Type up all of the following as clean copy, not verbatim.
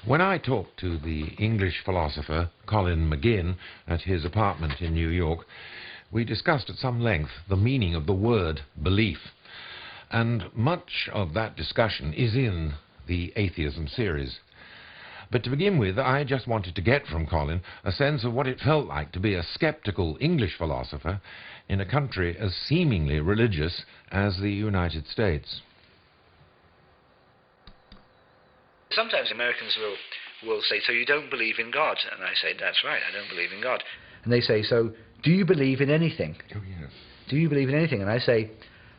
When I talked to the English philosopher Colin McGinn at his apartment in New York, we discussed at some length the meaning of the word belief. And much of that discussion is in the Atheism series. But to begin with, I just wanted to get from Colin a sense of what it felt like to be a skeptical English philosopher in a country as seemingly religious as the United States. Sometimes Americans will say, so you don't believe in God? And I say, that's right, I don't believe in God. And they say, so do you believe in anything? Oh, yes. Do you believe in anything? And I say,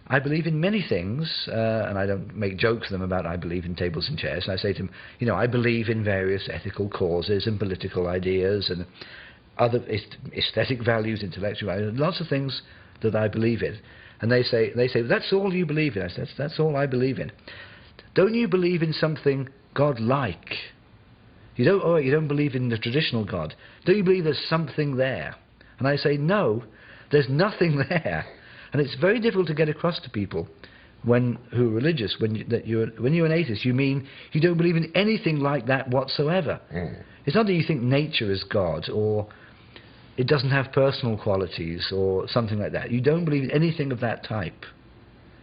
I believe in many things, and I don't make jokes to them about I believe in tables and chairs. And I say to them, you know, I believe in various ethical causes and political ideas and other aesthetic values, intellectual values, lots of things that I believe in. And they say, that's all you believe in? I said, that's all I believe in. Don't you believe in something God-like? You don't believe in the traditional God. Don't you believe there's something there? And I say, no, there's nothing there. And it's very difficult to get across to people who are religious, when you're an atheist, you mean you don't believe in anything like that whatsoever. It's not that you think nature is God, or it doesn't have personal qualities, or something like that. You don't believe in anything of that type.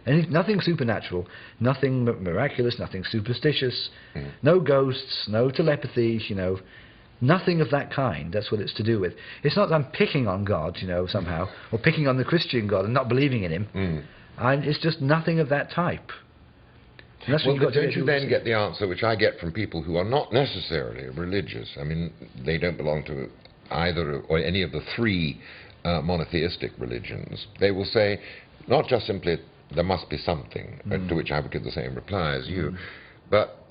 Nothing supernatural, nothing miraculous, nothing superstitious, no ghosts, no telepathy, you know, nothing of that kind. That's what it's to do with. It's not that I'm picking on God, you know, somehow, or picking on the Christian God and not believing in him. It's just nothing of that type. And that's well, but don't you then get the answer which I get from people who are not necessarily religious? I mean, they don't belong to either or any of the three monotheistic religions. They will say, not just simply, there must be something, to which I would give the same reply as you, but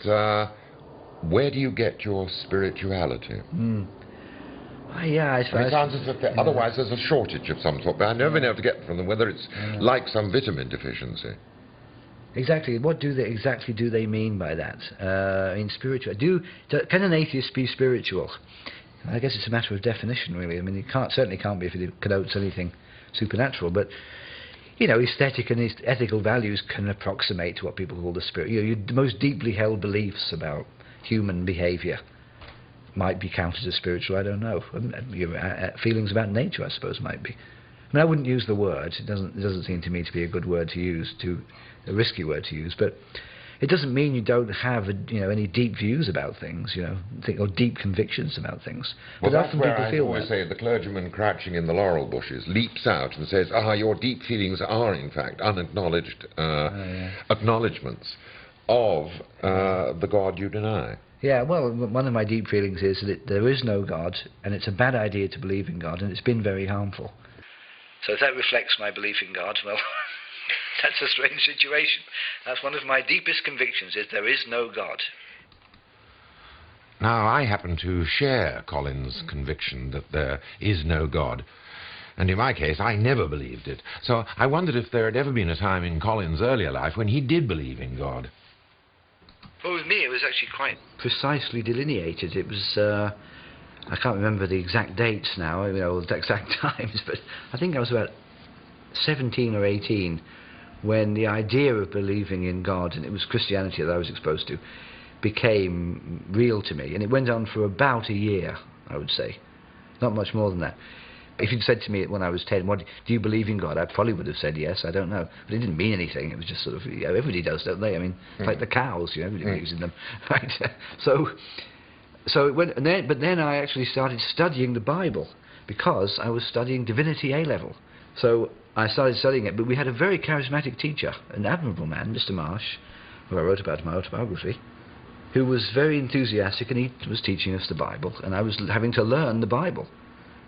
where do you get your spirituality? Yeah, it sounds as if otherwise there's a shortage of some sort, but I've never been able to get from them whether it's like some vitamin deficiency. Exactly. What do they mean by that? In spiritual, can an atheist be spiritual? I guess it's a matter of definition, really. I mean, it certainly can't be if it connotes anything supernatural, but you know, aesthetic and ethical values can approximate to what people call the spirit. You know, your most deeply held beliefs about human behaviour might be counted as spiritual. I don't know. Your feelings about nature, I suppose, might be. I mean, I wouldn't use the word. It doesn't seem to me to be a good word to use, a risky word to use. But it doesn't mean you don't have, any deep views about things, or deep convictions about things. Well, but that's where I always say the clergyman crouching in the laurel bushes leaps out and says, your deep feelings are, in fact, unacknowledged acknowledgements of the God you deny. Yeah, well, one of my deep feelings is that there is no God, and it's a bad idea to believe in God, and it's been very harmful. So if that reflects my belief in God, well, that's a strange situation. That's one of my deepest convictions, is there is no God. Now, I happen to share Colin's conviction that there is no God. And in my case, I never believed it. So I wondered if there had ever been a time in Colin's earlier life when he did believe in God. Well, with me, it was actually quite precisely delineated. It was, I can't remember the exact dates now, the exact times, but I think I was about 17 or 18 when the idea of believing in God, and it was Christianity that I was exposed to, became real to me. And it went on for about a year, I would say. Not much more than that. If you'd said to me when I was 10, do you believe in God? I probably would have said yes, I don't know. But it didn't mean anything. It was just sort of, everybody does, don't they? I mean, like the cows, everybody believes in them. Right? So it went, but then I actually started studying the Bible because I was studying Divinity A-level. So I started studying it, but we had a very charismatic teacher, an admirable man, Mr. Marsh, who I wrote about in my autobiography, who was very enthusiastic, and he was teaching us the Bible, and I was having to learn the Bible,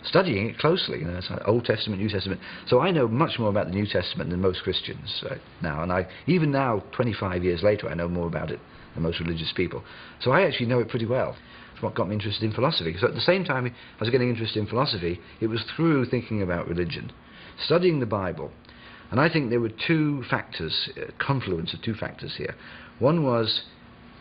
studying it closely, it's like Old Testament, New Testament. So I know much more about the New Testament than most Christians right now, and even now, 25 years later, I know more about it than most religious people. So I actually know it pretty well. It's what got me interested in philosophy. So at the same time I was getting interested in philosophy, it was through thinking about religion, studying the Bible. And I think there were two factors, a confluence of two factors here. One was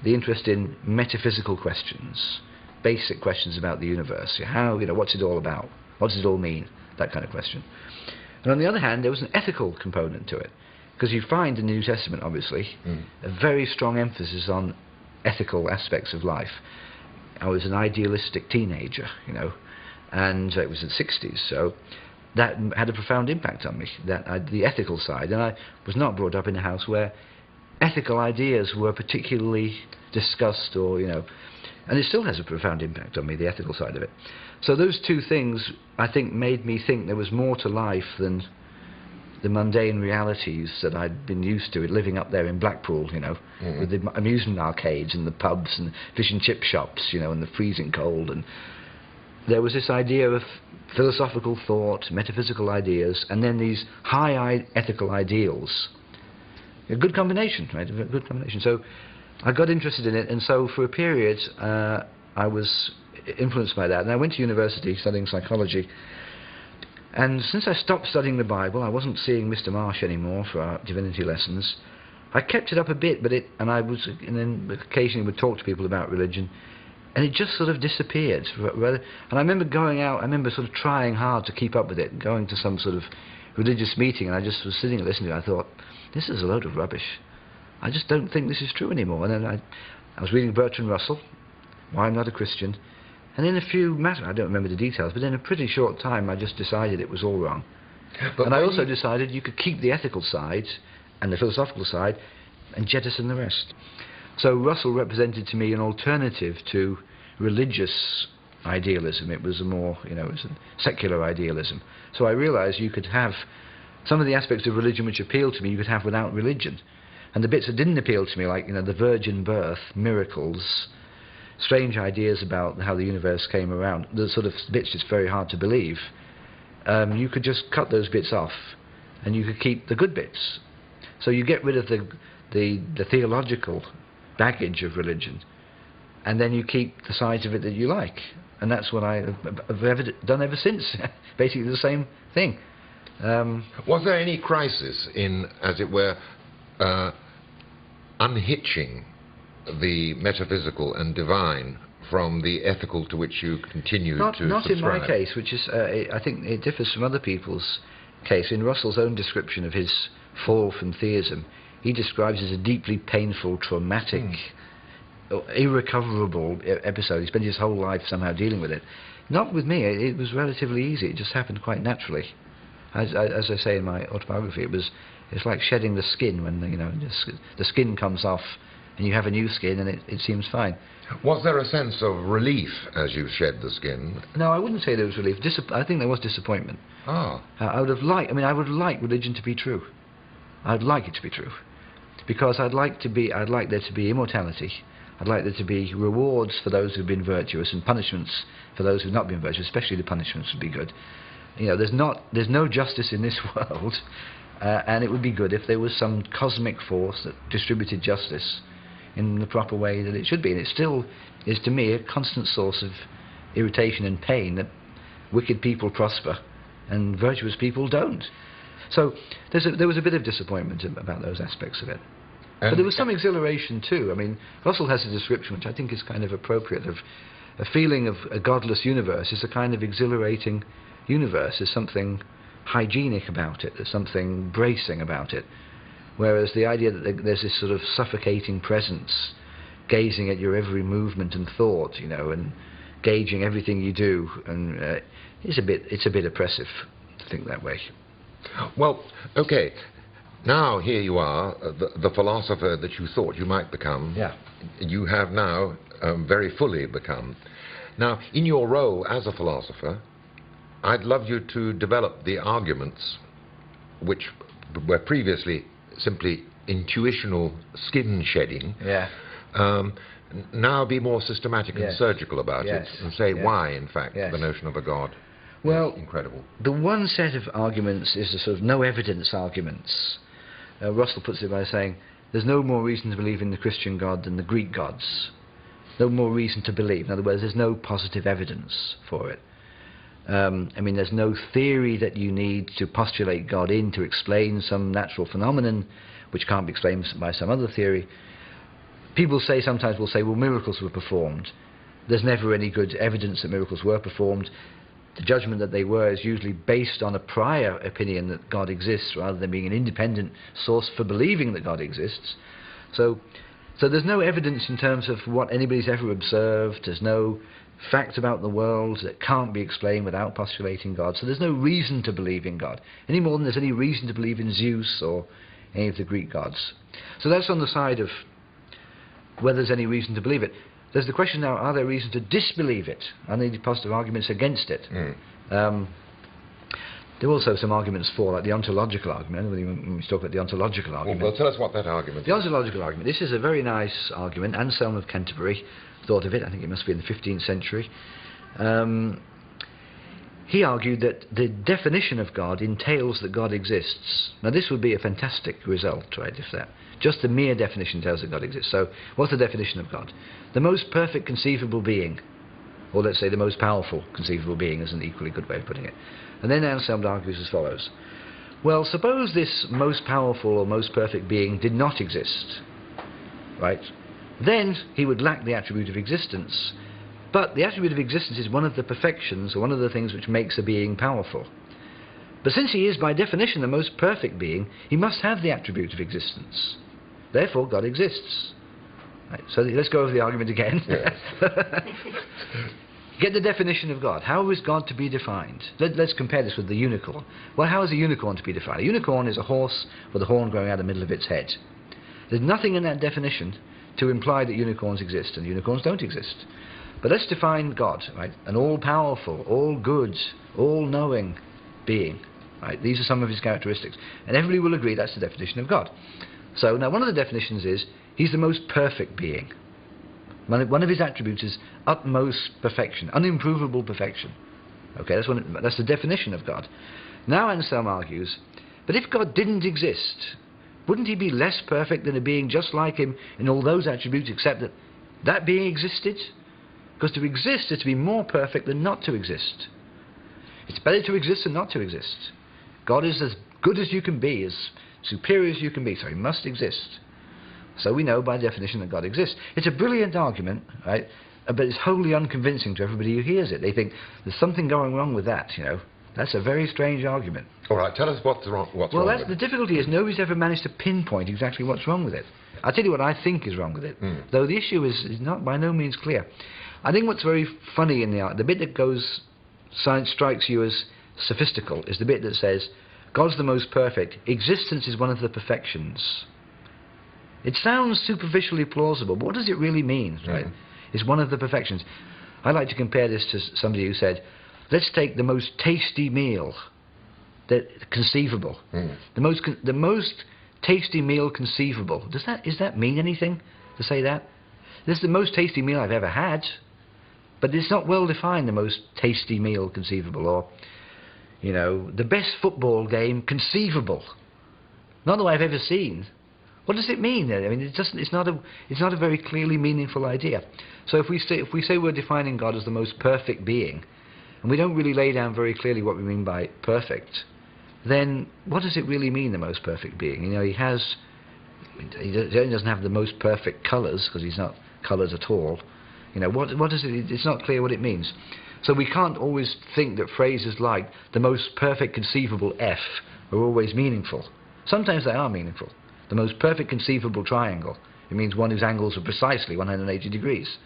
the interest in metaphysical questions, basic questions about the universe. What's it all about? What does it all mean? That kind of question. And on the other hand, there was an ethical component to it, because you find in the New Testament, obviously, a very strong emphasis on ethical aspects of life. I was an idealistic teenager, you know, and it was the 60s, so that had a profound impact on me, the ethical side. And I was not brought up in a house where ethical ideas were particularly discussed, or, you know, and it still has a profound impact on me, the ethical side of it. So those two things, I think, made me think there was more to life than the mundane realities that I'd been used to, living up there in Blackpool, you know, with the amusement arcades and the pubs and fish and chip shops, you know, and the freezing cold. And there was this idea of philosophical thought, metaphysical ideas, and then these high ethical ideals. A good combination, right? A good combination. So I got interested in it, and so for a period I was influenced by that. And I went to university studying psychology. And since I stopped studying the Bible, I wasn't seeing Mr. Marsh anymore for our divinity lessons. I kept it up a bit, and then occasionally would talk to people about religion, and it just sort of disappeared. And I remember going out, I remember sort of trying hard to keep up with it, going to some sort of religious meeting, and I just was sitting and listening to it. I thought, this is a load of rubbish. I just don't think this is true anymore. And then I was reading Bertrand Russell, Why I'm Not a Christian, and in a few matters, I don't remember the details, but in a pretty short time I just decided it was all wrong. But I also decided you could keep the ethical side and the philosophical side and jettison the rest. So Russell represented to me an alternative to religious idealism. It was a more, you know, it was a secular idealism. So I realized you could have some of the aspects of religion which appealed to me, you could have without religion. And the bits that didn't appeal to me, like, you know, the virgin birth, miracles, strange ideas about how the universe came around, the sort of bits it's very hard to believe, you could just cut those bits off and you could keep the good bits. So you get rid of the theological baggage of religion, and then you keep the sides of it that you like. And that's what I've done ever since. Basically the same thing. Was there any crisis in, as it were, unhitching the metaphysical and divine from the ethical to which you continue to subscribe? Not in my case, which is, I think it differs from other people's case. In Russell's own description of his fall from theism, he describes it as a deeply painful, traumatic, irrecoverable episode. He spent his whole life somehow dealing with it. Not with me. It was relatively easy. It just happened quite naturally. As I say in my autobiography, it's like shedding the skin when, you know, the skin comes off and you have a new skin, and it seems fine. Was there a sense of relief as you shed the skin? No, I wouldn't say there was relief. I think there was disappointment. Ah. I would have liked religion to be true. I'd like it to be true, because I'd like there to be immortality. I'd like there to be rewards for those who've been virtuous and punishments for those who've not been virtuous. Especially the punishments would be good. You know, there's no justice in this world, and it would be good if there was some cosmic force that distributed justice in the proper way that it should be. And it still is, to me, a constant source of irritation and pain that wicked people prosper and virtuous people don't. So there was a bit of disappointment about those aspects of it. But there was some exhilaration too. I mean, Russell has a description which I think is kind of appropriate, of a feeling of a godless universe is a kind of exhilarating universe. There's something hygienic about it. There's something bracing about it. Whereas the idea that there's this sort of suffocating presence gazing at your every movement and thought, you know, and gauging everything you do, and it's a bit oppressive to think that way. Well, okay. Now here you are, the philosopher that you thought you might become. Yeah. You have now very fully become. Now, in your role as a philosopher, I'd love you to develop the arguments which were previously simply intuitional skin shedding. Yeah. Now be more systematic and surgical about it, and say why, in fact, the notion of a God is incredible. The one set of arguments is the sort of no evidence arguments. Russell puts it by saying, there's no more reason to believe in the Christian God than the Greek gods. No more reason to believe. In other words, there's no positive evidence for it. I mean, there's no theory that you need to postulate God in to explain some natural phenomenon which can't be explained by some other theory. People sometimes will say, well, miracles were performed. There's never any good evidence that miracles were performed. The judgment that they were is usually based on a prior opinion that God exists, rather than being an independent source for believing that God exists. So So there's no evidence in terms of what anybody's ever observed. There's no fact about the world that can't be explained without postulating God. So there's no reason to believe in God, any more than there's any reason to believe in Zeus or any of the Greek gods. So that's on the side of whether there's any reason to believe it. There's the question now, are there reasons to disbelieve it? Are there any positive arguments against it? There are also some arguments for, like the ontological argument, when we talk about the ontological argument. Well, tell us what that argument is. The ontological argument. This is a very nice argument. Anselm of Canterbury thought of it. I think it must be in the 15th century. He argued that the definition of God entails that God exists. Now this would be a fantastic result, right, if that. Just the mere definition tells that God exists. So what's the definition of God? The most perfect conceivable being. Or let's say the most powerful conceivable being is an equally good way of putting it. And then Anselm argues as follows. Well, suppose this most powerful or most perfect being did not exist, right? Then he would lack the attribute of existence. But the attribute of existence is one of the perfections, or one of the things which makes a being powerful. But since he is by definition the most perfect being, he must have the attribute of existence. Therefore, God exists. Right, so let's go over the argument again. Yes. Get the definition of God. How is God to be defined? Let's compare this with the unicorn. Well, how is a unicorn to be defined? A unicorn is a horse with a horn growing out of the middle of its head. There's nothing in that definition to imply that unicorns exist, and unicorns don't exist. But let's define God, right? An all-powerful, all-good, all-knowing being. Right? These are some of his characteristics. And everybody will agree that's the definition of God. So now one of the definitions is he's the most perfect being. One of his attributes is utmost perfection, unimprovable perfection. Okay, that's the definition of God. Now Anselm argues, but if God didn't exist, wouldn't he be less perfect than a being just like him in all those attributes, except that that being existed? Because to exist is to be more perfect than not to exist. It's better to exist than not to exist. God is as good as you can be, as superior as you can be, so he must exist. So we know by definition that God exists. It's a brilliant argument, right? But it's wholly unconvincing to everybody who hears it. They think there's something going wrong with that, you know. That's a very strange argument. All right, tell us what's wrong with it. The difficulty is nobody's ever managed to pinpoint exactly what's wrong with it. I'll tell you what I think is wrong with it, though the issue is not by no means clear. I think what's very funny in the bit that strikes you as sophistical is the bit that says, God's the most perfect, existence is one of the perfections. It sounds superficially plausible, but what does it really mean, right? It's one of the perfections. I like to compare this to somebody who said, let's take the most tasty meal conceivable. The most tasty meal conceivable. Does that mean anything to say that? This is the most tasty meal I've ever had, but it's not well defined, the most tasty meal conceivable, or, you know, the best football game conceivable. Not that I've ever seen. What does it mean then? I mean, it's not a very clearly meaningful idea. So if we say we're defining God as the most perfect being, and we don't really lay down very clearly what we mean by perfect, then what does it really mean, the most perfect being? You know, he doesn't have the most perfect colours, because he's not colours at all. You know, what does it? It's not clear what it means. So we can't always think that phrases like the most perfect conceivable F are always meaningful. Sometimes they are meaningful. The most perfect conceivable triangle. It means one whose angles are precisely 180 degrees.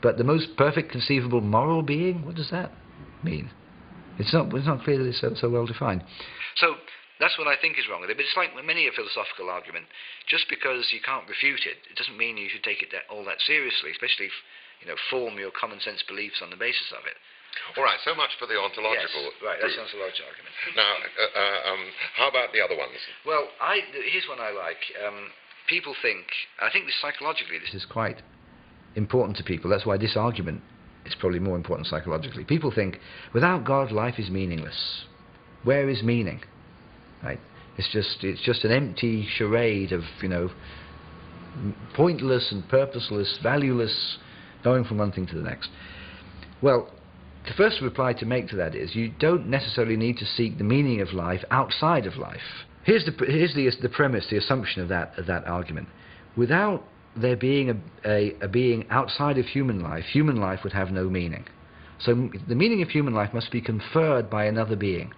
But the most perfect conceivable moral being, what does that mean? It's not clear that it's so well defined. So that's what I think is wrong with it. But it's like with many a philosophical argument. Just because you can't refute it, it doesn't mean you should take it all that seriously, especially if, you know, form your common sense beliefs on the basis of it. All right, so much for the ontological. Yes, right, that's the ontological argument. Now, how about the other ones? Well, here's one I like. People think, I think psychologically this is quite important to people. That's why this argument is probably more important psychologically. People think, without God, life is meaningless. Where is meaning? Right? It's just an empty charade of, you know, pointless and purposeless, valueless, going from one thing to the next. Well, the first reply to make to that is you don't necessarily need to seek the meaning of life outside of life. Here's the premise, the assumption of that argument. Without there being a being outside of human life would have no meaning. So the meaning of human life must be conferred by another being.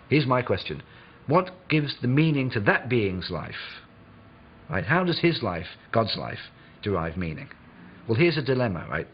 Here's my question. What gives the meaning to that being's life? Right? How does his life, God's life, derive meaning. Well, here's a dilemma, right?